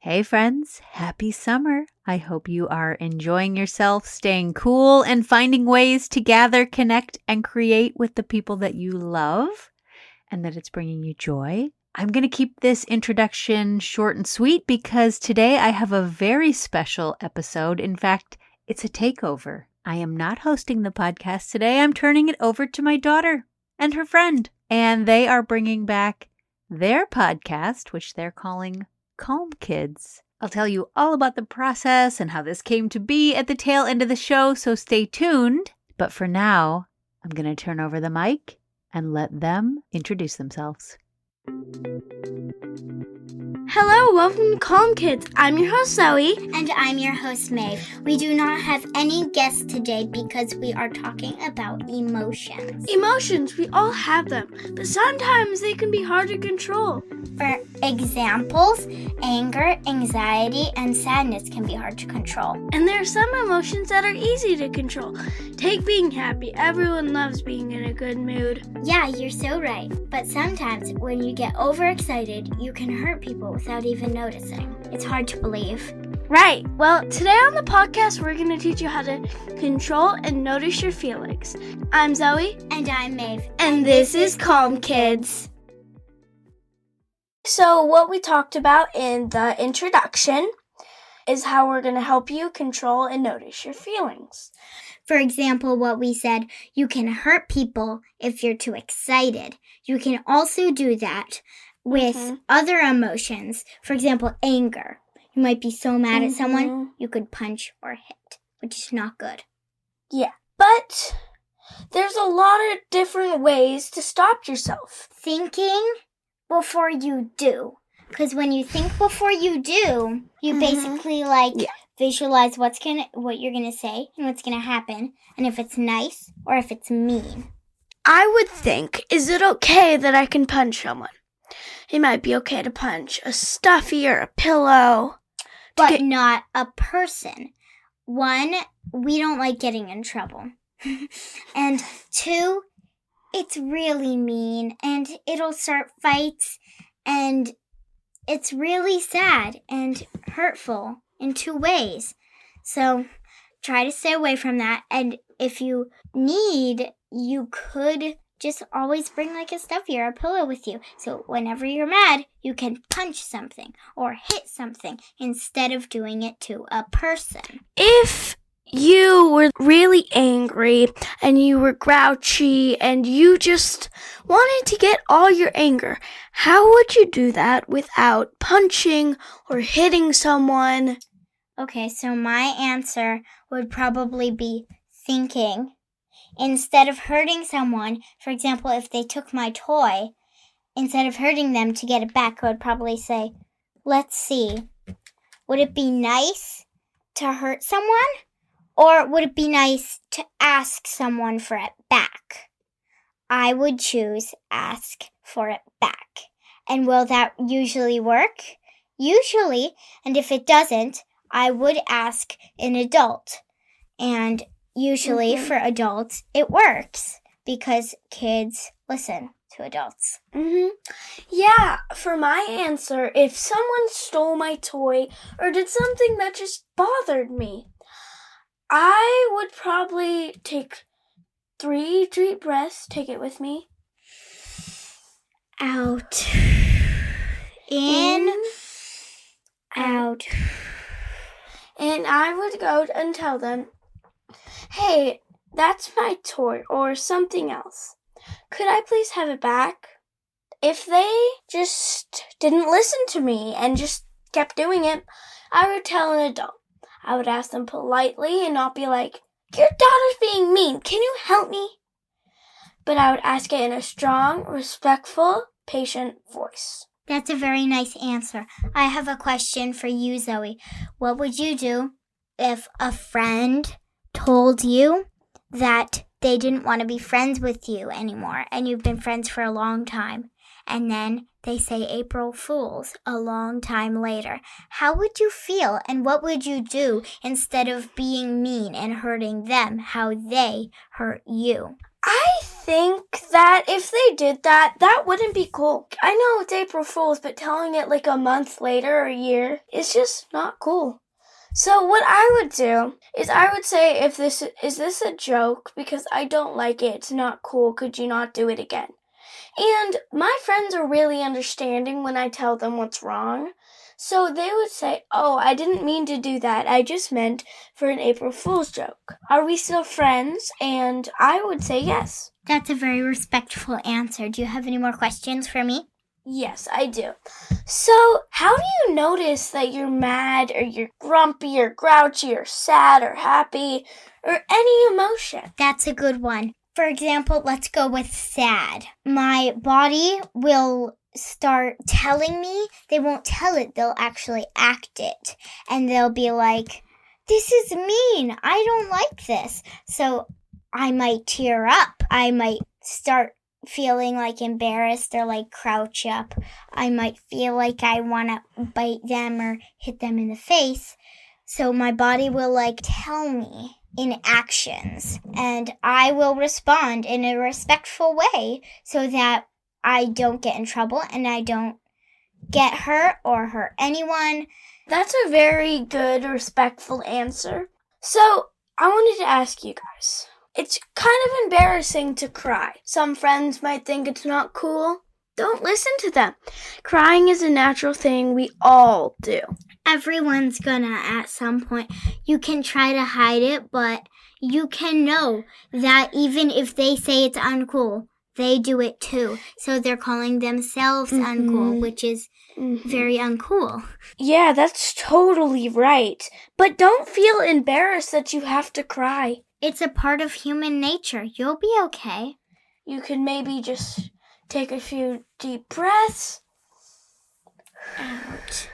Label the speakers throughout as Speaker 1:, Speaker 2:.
Speaker 1: Hey friends, happy summer. I hope you are enjoying yourself, staying cool, and finding ways to gather, connect, and create with the people that you love and that it's bringing you joy. I'm going to keep this introduction short and sweet because today I have a very special episode. In fact, it's a takeover. I am not hosting the podcast today. I'm turning it over to my daughter and her friend, and they are bringing back their podcast, which they're calling KNOW Kids. I'll tell you all about the process and how this came to be at the tail end of the show, so stay tuned. But for now, I'm going to turn over the mic and let them introduce themselves.
Speaker 2: Hello, welcome to KNOW Kids. I'm your host, Zoe.
Speaker 3: And I'm your host, Maeve. We do not have any guests today because we are talking about emotions.
Speaker 2: Emotions, we all have them, but sometimes they can be hard to control.
Speaker 3: For examples, anger, anxiety, and sadness can be hard to control.
Speaker 2: And there are some emotions that are easy to control. Take being happy. Everyone loves being in a good mood.
Speaker 3: Yeah, you're so right. But sometimes when you get overexcited, you can hurt people without even noticing. It's hard to believe.
Speaker 2: Right. Well, today on the podcast, we're going to teach you how to control and notice your feelings. I'm Zoe.
Speaker 3: And I'm Maeve.
Speaker 2: And this is KNOW Kids. So what we talked about in the introduction is how we're going to help you control and notice your feelings.
Speaker 3: For example, what we said, you can hurt people if you're too excited. You can also do that with other emotions. For example, anger. You might be so mad at someone, you could punch or hit, which is not good.
Speaker 2: Yeah, but there's a lot of different ways to stop yourself.
Speaker 3: Thinking before you do. Because when you think before you do, you basically visualize what you're gonna say and what's gonna happen, and if it's nice or if it's mean.
Speaker 2: I would think, is it okay that I can punch someone? It might be okay to punch a stuffy or a pillow.
Speaker 3: But not a person. One, we don't like getting in trouble. And two, it's really mean and it'll start fights and it's really sad and hurtful in two ways. So try to stay away from that. And if you need, you could just always bring like a stuffy or a pillow with you. So whenever you're mad, you can punch something or hit something instead of doing it to a person.
Speaker 2: If you were really angry and you were grouchy and you just wanted to get all your anger, how would you do that without punching or hitting someone?
Speaker 3: Okay, so my answer would probably be thinking. Instead of hurting someone, for example, if they took my toy, instead of hurting them to get it back, I would probably say, let's see, would it be nice to hurt someone? Or would it be nice to ask someone for it back? I would choose ask for it back. And will that usually work? Usually, and if it doesn't, I would ask an adult. And usually for adults, it works because kids listen to adults.
Speaker 2: Yeah, for my answer, if someone stole my toy or did something that just bothered me, I would probably take 3 deep breaths. Take it with me.
Speaker 3: Out. In. Out.
Speaker 2: And I would go and tell them, hey, that's my toy or something else. Could I please have it back? If they just didn't listen to me and just kept doing it, I would tell an adult. I would ask them politely and not be like, your daughter's being mean. Can you help me? But I would ask it in a strong, respectful, patient voice.
Speaker 3: That's a very nice answer. I have a question for you, Zoe. What would you do if a friend told you that they didn't want to be friends with you anymore and you've been friends for a long time, and then they say April Fools a long time later? How would you feel and what would you do instead of being mean and hurting them how they hurt you?
Speaker 2: I think that if they did that, that wouldn't be cool. I know it's April Fool's, but telling it like a month later or a year is just not cool. So what I would do is I would say, is this a joke? Because I don't like it. It's not cool. Could you not do it again? And my friends are really understanding when I tell them what's wrong. So they would say, oh, I didn't mean to do that. I just meant for an April Fool's joke. Are we still friends? And I would say yes.
Speaker 3: That's a very respectful answer. Do you have any more questions for me?
Speaker 2: Yes, I do. So, how do you notice that you're mad or you're grumpy or grouchy or sad or happy or any emotion?
Speaker 3: That's a good one. For example, let's go with sad. My body will start telling me. They won't tell it. They'll actually act it. And they'll be like, this is mean. I don't like this. So I might tear up. I might start feeling like embarrassed or like crouch up. I might feel like I want to bite them or hit them in the face. So my body will like tell me in actions, and I will respond in a respectful way so that I don't get in trouble and I don't get hurt or hurt anyone.
Speaker 2: That's a very good, respectful answer. So I wanted to ask you guys. It's kind of embarrassing to cry. Some friends might think it's not cool. Don't listen to them. Crying is a natural thing we all do.
Speaker 3: Everyone's gonna at some point. You can try to hide it, but you can know that even if they say it's uncool, they do it too. So they're calling themselves uncool, which is very uncool.
Speaker 2: Yeah, that's totally right. But don't feel embarrassed that you have to cry.
Speaker 3: It's a part of human nature. You'll be okay.
Speaker 2: You can maybe just take a few deep breaths.
Speaker 3: Out.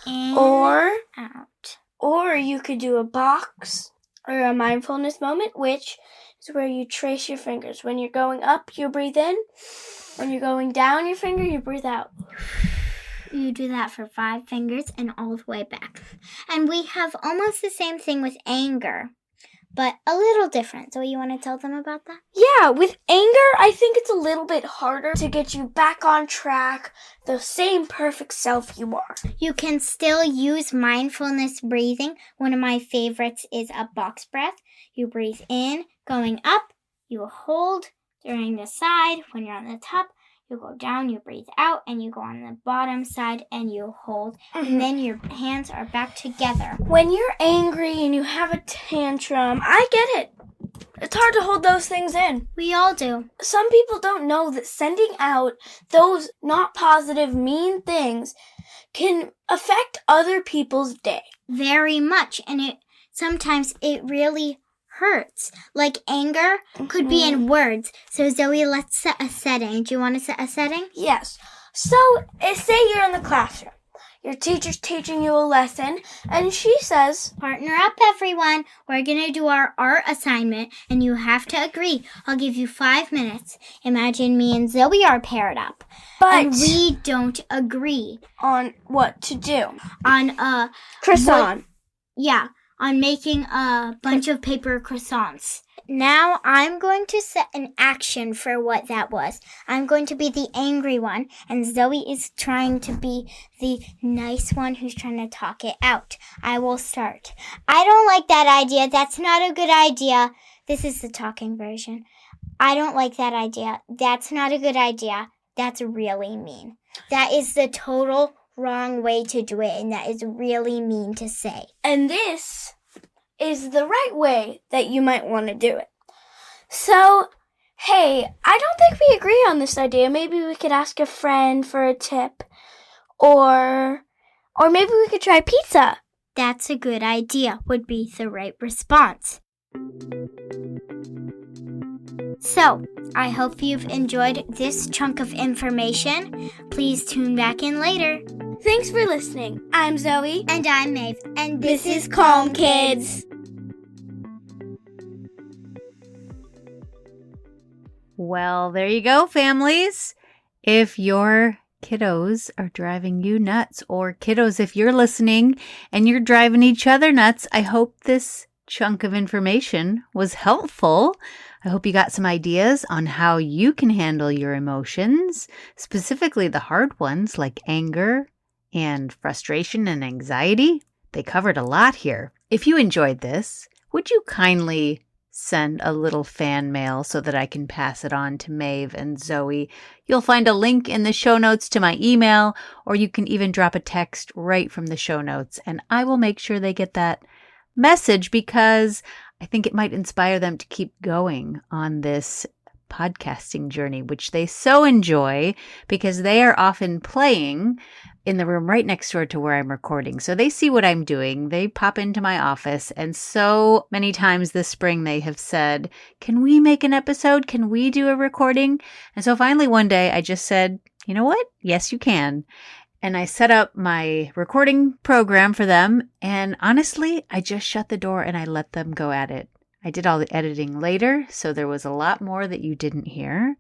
Speaker 3: In,
Speaker 2: Or
Speaker 3: out.
Speaker 2: Or you could do a box or a mindfulness moment, which is where you trace your fingers. When you're going up, you breathe in. When you're going down your finger, you breathe out.
Speaker 3: You do that for 5 fingers and all the way back. And we have almost the same thing with anger, but a little different. So you want to tell them about that?
Speaker 2: Yeah, with anger, I think it's a little bit harder to get you back on track, the same perfect self you are.
Speaker 3: You can still use mindfulness breathing. One of my favorites is a box breath. You breathe in, going up, you hold during the side. When you're on the top, you go down, you breathe out, and you go on the bottom side and you hold. And then your hands are back together.
Speaker 2: When you're angry and you have a tantrum, I get it. It's hard to hold those things in.
Speaker 3: We all do.
Speaker 2: Some people don't know that sending out those not positive, mean things can affect other people's day.
Speaker 3: Very much. And sometimes it really hurts. Like anger could be in words. So Zoe, let's set a setting. Do you want to set a setting?
Speaker 2: Yes. So, say you're in the classroom. Your teacher's teaching you a lesson, and she says,
Speaker 3: partner up, everyone. We're going to do our art assignment, and you have to agree. I'll give you 5 minutes. Imagine me and Zoe are paired up.
Speaker 2: but
Speaker 3: And we don't agree
Speaker 2: on what to do.
Speaker 3: on a
Speaker 2: Croissant.
Speaker 3: on making a bunch of paper croissants. Now I'm going to set an action for what that was. I'm going to be the angry one, and Zoe is trying to be the nice one who's trying to talk it out. I will start. I don't like that idea. That's not a good idea. This is the talking version. I don't like that idea. That's not a good idea. That's really mean. That is the total wrong way to do it, and that is really mean to say.
Speaker 2: And this is the right way that you might want to do it. So, hey, I don't think we agree on this idea. Maybe we could ask a friend for a tip. Or maybe we could try pizza.
Speaker 3: That's a good idea, would be the right response. So, I hope you've enjoyed this chunk of information. Please tune back in later.
Speaker 2: Thanks for listening. I'm Zoe.
Speaker 3: And I'm Maeve. And
Speaker 2: This is Calm Kids.
Speaker 1: Well, there you go, families. If your kiddos are driving you nuts, or kiddos, if you're listening and you're driving each other nuts, I hope this chunk of information was helpful. I hope you got some ideas on how you can handle your emotions, specifically the hard ones like anger and frustration and anxiety. They covered a lot here. If you enjoyed this, would you kindly send a little fan mail so that I can pass it on to Maeve and Zoe? You'll find a link in the show notes to my email, or you can even drop a text right from the show notes, and I will make sure they get that message because I think it might inspire them to keep going on this podcasting journey, which they so enjoy because they are often playing in the room right next door to where I'm recording. So they see what I'm doing. They pop into my office, and so many times this spring they have said, "Can we make an episode? Can we do a recording?" And so finally one day I just said, "You know what? Yes, you can." And I set up my recording program for them. And honestly, I just shut the door and I let them go at it. I did all the editing later, so there was a lot more that you didn't hear.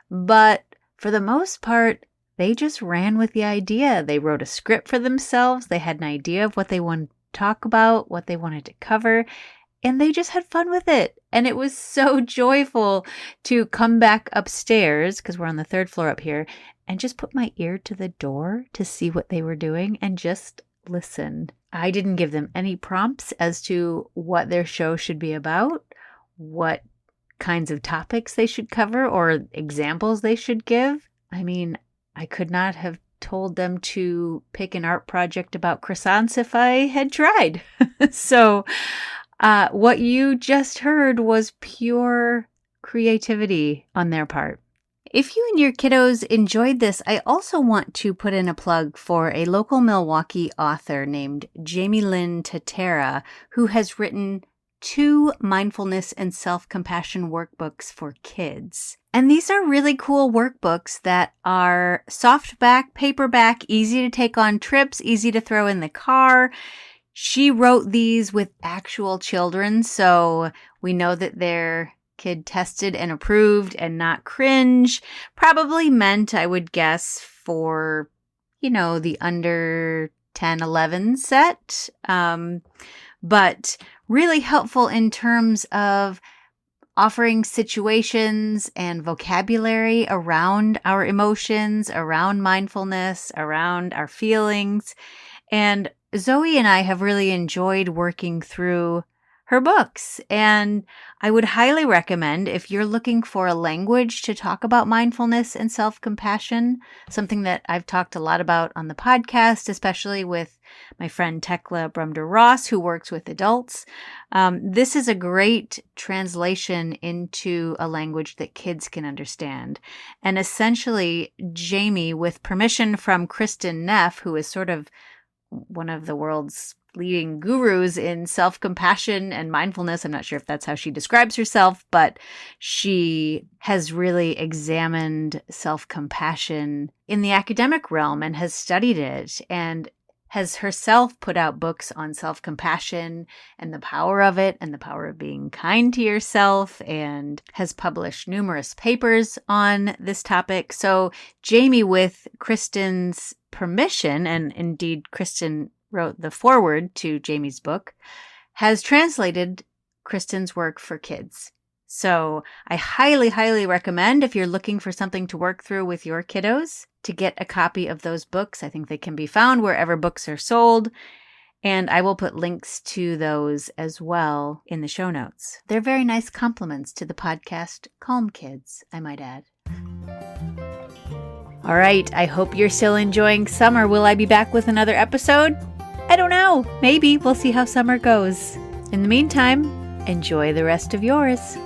Speaker 1: But for the most part, they just ran with the idea. They wrote a script for themselves. They had an idea of what they wanted to talk about, what they wanted to cover, and they just had fun with it. And it was so joyful to come back upstairs, because we're on the 3rd floor up here, and just put my ear to the door to see what they were doing and just listen. I didn't give them any prompts as to what their show should be about, what kinds of topics they should cover, or examples they should give. I mean, I could not have told them to pick an art project about croissants if I had tried. So what you just heard was pure creativity on their part. If you and your kiddos enjoyed this, I also want to put in a plug for a local Milwaukee author named Jamie Lynn Tatera, who has written 2 mindfulness and self-compassion workbooks for kids. And these are really cool workbooks that are softback, paperback, easy to take on trips, easy to throw in the car. She wrote these with actual children, so we know that they're kid tested and approved and not cringe. Probably meant, I would guess, for, the under 10, 11 set. But really helpful in terms of offering situations and vocabulary around our emotions, around mindfulness, around our feelings. And Zoe and I have really enjoyed working through her books. And I would highly recommend, if you're looking for a language to talk about mindfulness and self-compassion, something that I've talked a lot about on the podcast, especially with my friend Tekla Brumder-Ross, who works with adults. This is a great translation into a language that kids can understand. And essentially, Jamie, with permission from Kristen Neff, who is sort of one of the world's leading gurus in self-compassion and mindfulness. I'm not sure if that's how she describes herself, but she has really examined self-compassion in the academic realm and has studied it and has herself put out books on self-compassion and the power of it and the power of being kind to yourself, and has published numerous papers on this topic. So Jamie, with Kristen's permission, and indeed Kristen wrote the foreword to Jamie's book, has translated Kristen's work for kids. So I highly, highly recommend, if you're looking for something to work through with your kiddos, to get a copy of those books. I think they can be found wherever books are sold. And I will put links to those as well in the show notes. They're very nice compliments to the podcast Calm Kids, I might add. All right, I hope you're still enjoying summer. Will I be back with another episode? I don't know. Maybe. We'll see how summer goes. In the meantime, enjoy the rest of yours.